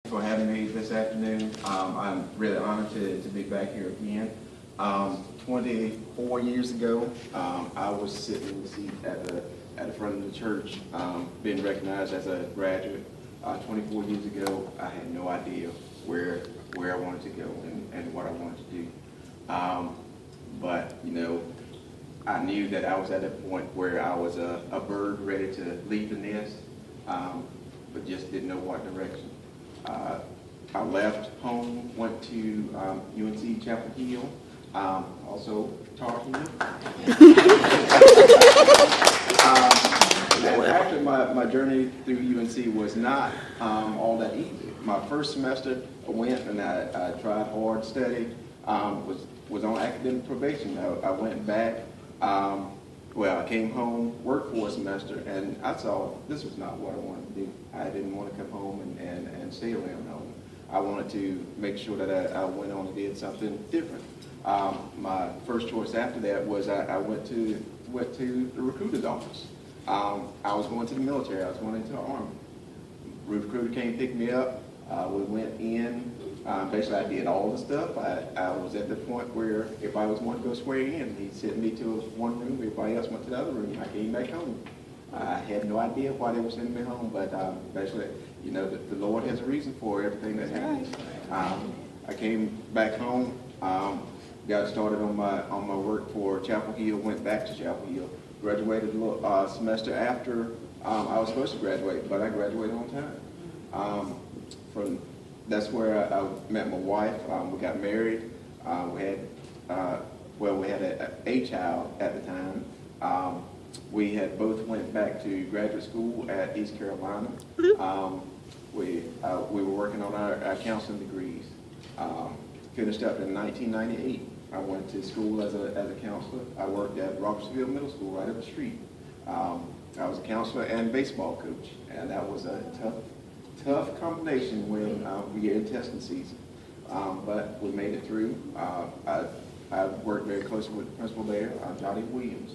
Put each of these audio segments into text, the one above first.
For having me this afternoon. I'm really honored to be back here again. 24 years ago, I was sitting in the seat at the front of the church, being recognized as a graduate. 24 years ago, I had no idea where I wanted to go and what I wanted to do. But you know, I knew that I was at a point where I was a bird ready to leave the nest, but just didn't know what direction. I left home, went to UNC Chapel Hill, also Tar Heel. After my journey through UNC was not all that easy. My first semester, I went and I tried hard study, was on academic probation. I went back. Well, I came home, worked for a semester, and I saw this was not what I wanted to do. I didn't want to come home and stay around home. I wanted to make sure that I went on and did something different. My first choice after that was I went to the recruiter's office. I was going to the military. I was going into the Army. Recruiter came to pick me up. We went in. Basically, I did all the stuff. I was at the point where if I was wanting to go swear in, he sent me to one room, everybody else went to the other room. I came back home. I had no idea why they were sending me home, but basically, you know, the Lord has a reason for everything that happens. I came back home, got started on my work for Chapel Hill, went back to Chapel Hill, graduated a semester after I was supposed to graduate, but I graduated on time. That's where I met my wife. We got married. We had a child at the time. We had both went back to graduate school at East Carolina. We were working on our counseling degrees. Finished up in 1998. I went to school as a counselor. I worked at Robertsville Middle School right up the street. I was a counselor and baseball coach, and that was a tough combination when we get in testing season, but we made it through. I worked very closely with the principal there, Johnny Williams,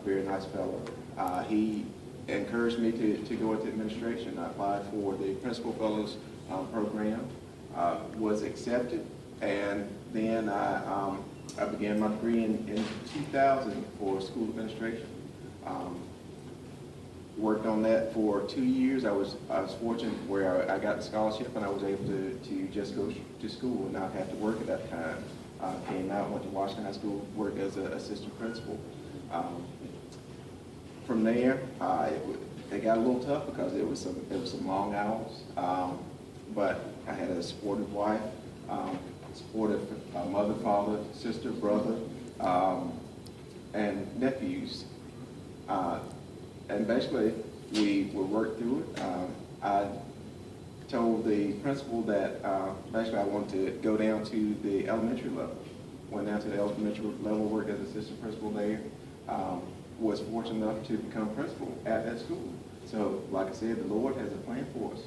very nice fellow. He encouraged me to go into administration. I applied for the Principal Fellows program, was accepted, and then I began my degree in 2000 for school administration. Worked on that for 2 years. I was fortunate where I got the scholarship and I was able to just go to school and not have to work at that time. Came out, went to Washington High School, worked as an assistant principal. From there, it got a little tough because it was some long hours. But I had a supportive wife, supportive mother, father, sister, brother, and nephews. And basically, we worked through it. I told the principal that basically I wanted to go down to the elementary level. Went down to the elementary level, worked as assistant principal there. Was fortunate enough to become principal at that school. So, like I said, the Lord has a plan for us.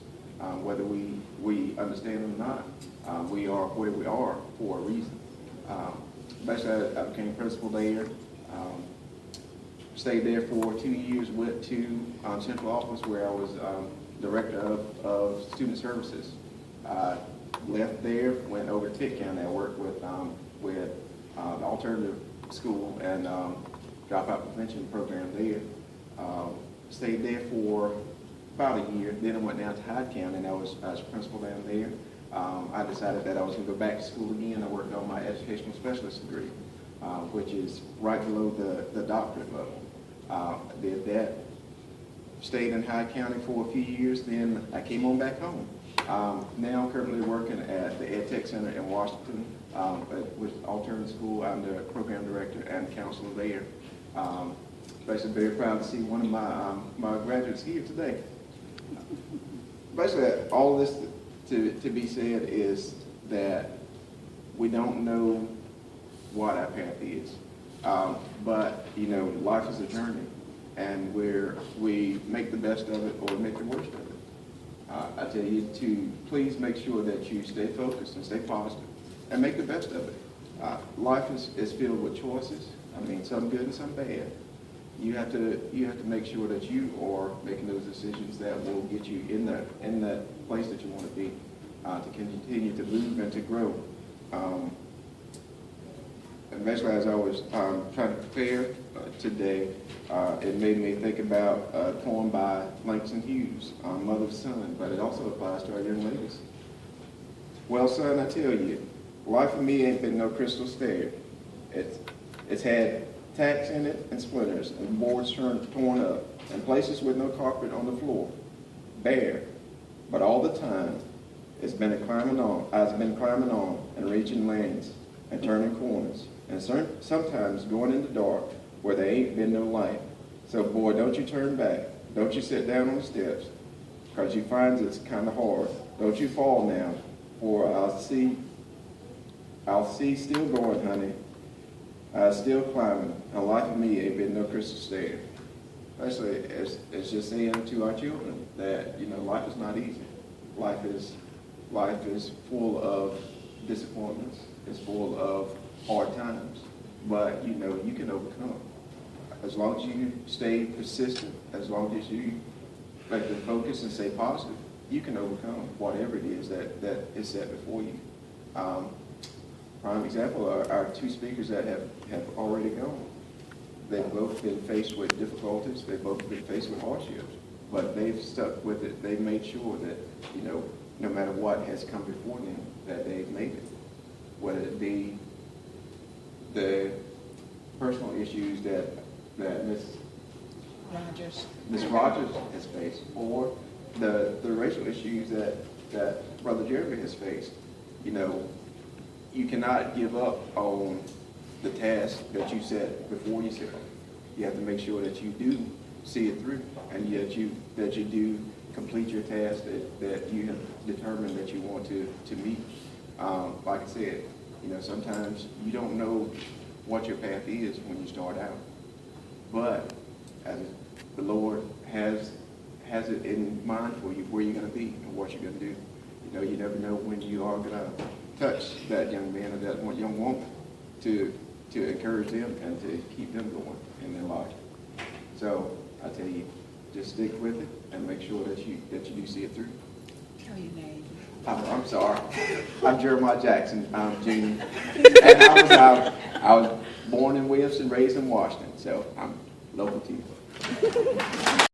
Whether we understand it or not, we are where we are for a reason. Basically, I became principal there. Stayed there for 2 years, went to central office where I was director of student services. Left there, went over to Pitt County. I worked with the alternative school and dropout prevention program there. Stayed there for about a year. Then I went down to Hyde County and I was principal down there. I decided that I was going to go back to school again. I worked on my educational specialist degree, which is right below the doctorate level. Did that, stayed in Hyde County for a few years, then I came on back home. Now I'm currently working at the Ed Tech Center in Washington with Alternative School. I'm the program director and counselor there. Basically very proud to see one of my graduates here today. Basically all this to be said is that we don't know what our path is. But, you know, life is a journey, and we make the best of it or make the worst of it. I tell you to please make sure that you stay focused and stay positive and make the best of it. Life is filled with choices. I mean, some good and some bad. You have to make sure that you are making those decisions that will get you in that place that you want to be. to continue to move and to grow. And basically, as I was trying to prepare today, it made me think about a poem by Langston Hughes, Mother of Son, but it also applies to our young ladies. Well, son, I tell you, life for me ain't been no crystal stair. It's had tacks in it and splinters and boards torn up and places with no carpet on the floor, bare. But all the time, I've been climbing on and reaching lanes and turning corners and sometimes going in the dark where there ain't been no light. So boy, don't you turn back. Don't you sit down on the steps, because you find it's kind of hard. Don't you fall now, for I'll see still going, honey. Still climbing. And life for me ain't been no crystal stair. Especially, it's just saying to our children that, you know, life is not easy. Life is full of disappointments. It's full of hard times. But, you know, you can overcome. As long as you stay persistent, as long as you like to focus and stay positive, you can overcome whatever it is that is set before you. Prime example are our two speakers that have already gone. They've both been faced with difficulties. They've both been faced with hardships, but they've stuck with it. They've made sure that, you know, no matter what has come before them, that they've made it. Whether it be the personal issues that Miss Rogers has faced, or the racial issues that Brother Jeremy has faced. You know, you cannot give up on the task that you set before yourself. You have to make sure that you do see it through, and that you do complete your task that you have determined that you want to meet. Like I said, you know, sometimes you don't know what your path is when you start out, but as the Lord has it in mind for you, where you're going to be and what you're going to do. You know, you never know when you are going to touch that young man or that young woman to encourage them and to keep them going in their life. So I tell you, just stick with it and make sure that you do see it through. Tell your name. I'm sorry. I'm Jeremiah Jackson. I'm Junior. And I was born in Williamston, raised in Washington, so I'm local to you.